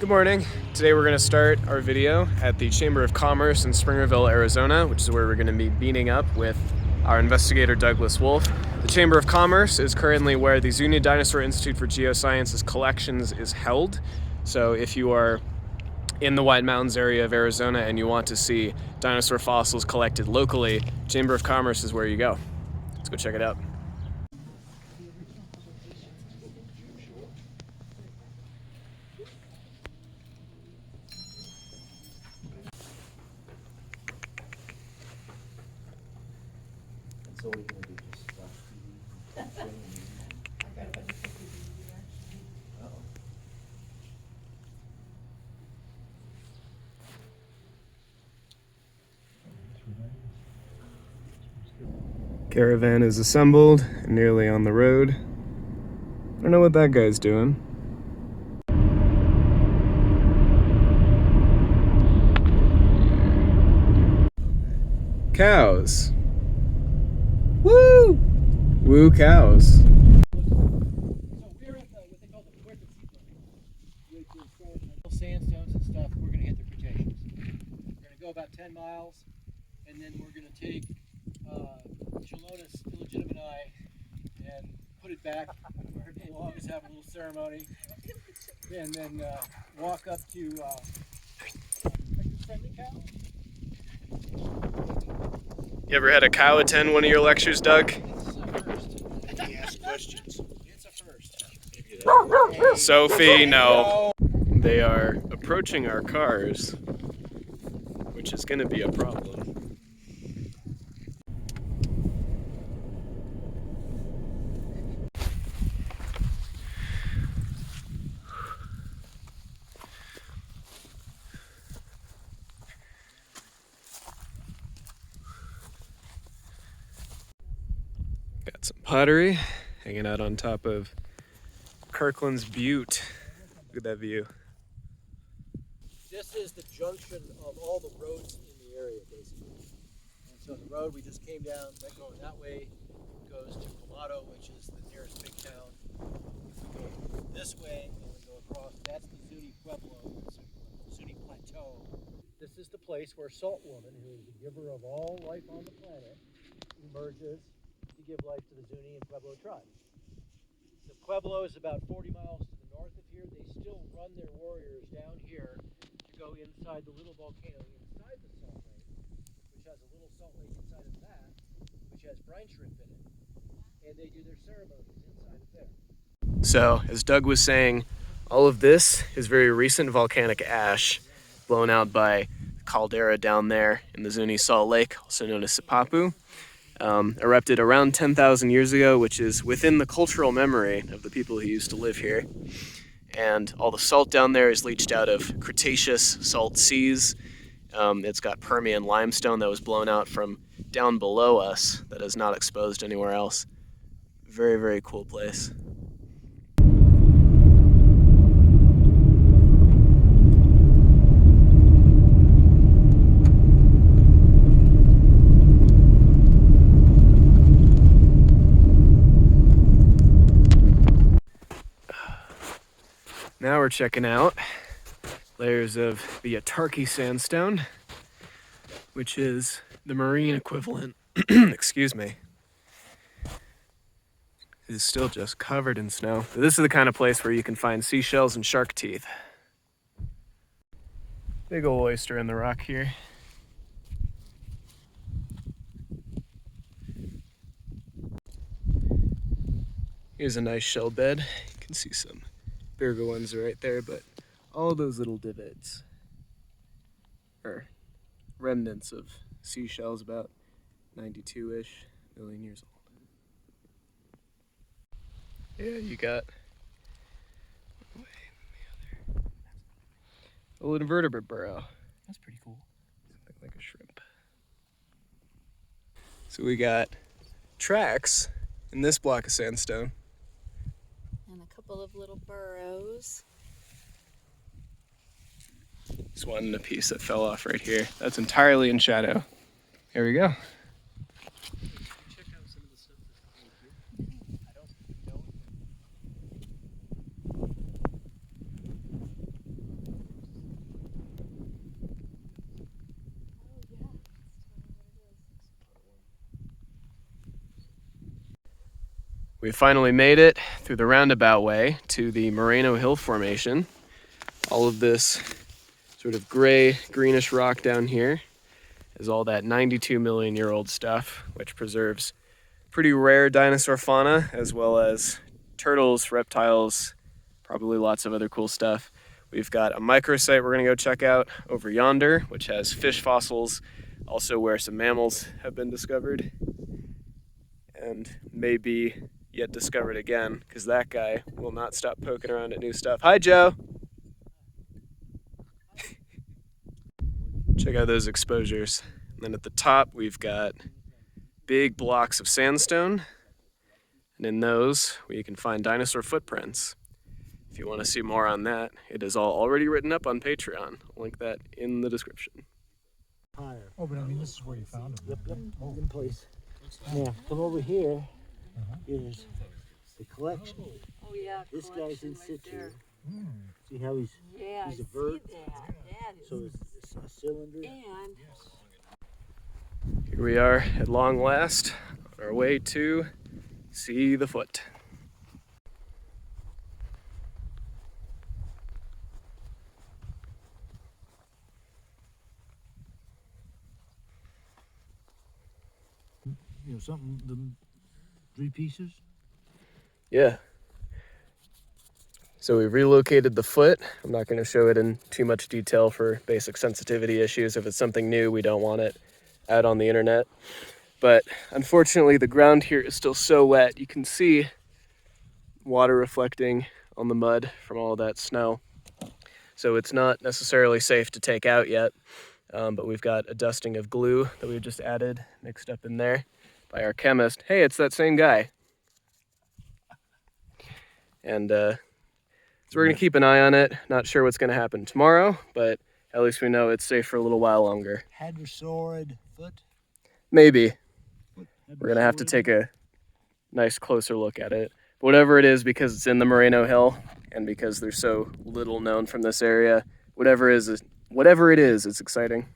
Good morning. Today we're going to start our video at the Chamber of Commerce in Springerville, Arizona, which is where we're going to be meeting up with our investigator Douglas Wolf. The Chamber of Commerce is currently where the Zuni Dinosaur Institute for Geoscience's collections is held. So if you are in the White Mountains area of Arizona and you want to see dinosaur fossils collected locally, Chamber of Commerce is where you go. Let's go check it out. So what are you gonna do, just watch TV? Uh-oh. Caravan is assembled and nearly on the road. I don't know what that guy's doing. Cows. Woo! Woo cows. So we're at what they call the Puerto which is sandstones and stuff. We're going to hit the Cretaceous. We're going to go about 10 miles, and then we're going to take Chelonis illegitimati and put it back where it belongs, have a little ceremony, and then walk up to friendly cow. You ever had a cow attend one of your lectures, Doug? It's a first. He asked questions. It's a first. Sophie, no. They are approaching our cars, which is going to be a problem. Got some pottery hanging out on top of Kirkland's Butte. Look at that view. This is the junction of all the roads in the area, basically. And so the road we just came down, that going that way, goes to Paleo, which is the nearest big town. If we go this way and we go across, that's the Zuni Pueblo, the Zuni Plateau. This is the place where Salt Woman, who is the giver of all life on the planet, emerges to give life to the Zuni and Pueblo tribes. The Pueblo is about 40 miles to the north of here. They still run their warriors down here to go inside the little volcano inside the salt lake, which has a little salt lake inside of that, which has brine shrimp in it, and they do their ceremonies inside of there. So, as Doug was saying, all of this is very recent volcanic ash blown out by the caldera down there in the Zuni Salt Lake, also known as Sipapu. Erupted around 10,000 years ago, which is within the cultural memory of the people who used to live here. And all the salt down there is leached out of Cretaceous salt seas. It's got Permian limestone that was blown out from down below us that is not exposed anywhere else. Very, very cool place. Now we're checking out layers of the Atarki sandstone, which is the marine equivalent, excuse me. It is still just covered in snow. This is the kind of place where you can find seashells and shark teeth. Big ol' oyster in the rock here. Here's a nice shell bed. You can see some bigger ones right there, but all those little divots are remnants of seashells about 92-ish million years old. Yeah, you got a little invertebrate burrow. That's pretty cool. Something like a shrimp. So we got tracks in this block of sandstone. And a couple of little burrows. This one in a piece that fell off right here. That's entirely in shadow. Here we go. Check out some of the stuff that's here. I don't know. We finally made it through the roundabout way to the Moreno Hill Formation. All of this sort of gray, greenish rock down here is all that 92 million year old stuff, which preserves pretty rare dinosaur fauna, as well as turtles, reptiles, probably lots of other cool stuff. We've got a microsite we're gonna go check out over yonder, which has fish fossils, also where some mammals have been discovered, and maybe yet discovered again, because that guy will not stop poking around at new stuff. Hi, Joe. Check out those exposures. And then at the top, we've got big blocks of sandstone, and in those, we can find dinosaur footprints. If you want to see more on that, it is all already written up on Patreon. I'll link that in the description. Higher. Oh, but I mean, this is where you found them. Yep, in place. Now, come over here. Is the collection. Oh yeah. This guy's in situ. There. See how he's Yeah, He's I a bird. see that. That is. so it's a cylinder. And Here we are at long last, on our way to see the foot. You know, something, the 3 pieces. Yeah. So we relocated the foot. I'm not going to show it in too much detail for basic sensitivity issues. If it's something new, we don't want it out on the internet. But unfortunately, the ground here is still so wet. You can see water reflecting on the mud from all that snow. So it's not necessarily safe to take out yet. But we've got a dusting of glue that we've just added, mixed up in there by our chemist. Hey, it's that same guy. And so we're gonna keep an eye on it. Not sure what's gonna happen tomorrow, but at least we know it's safe for a little while longer. Hadrosaurid foot. Maybe. We're gonna have to take a nice closer look at it. But whatever it is, because it's in the Moreno Hill and because there's so little known from this area, whatever it is, it's exciting.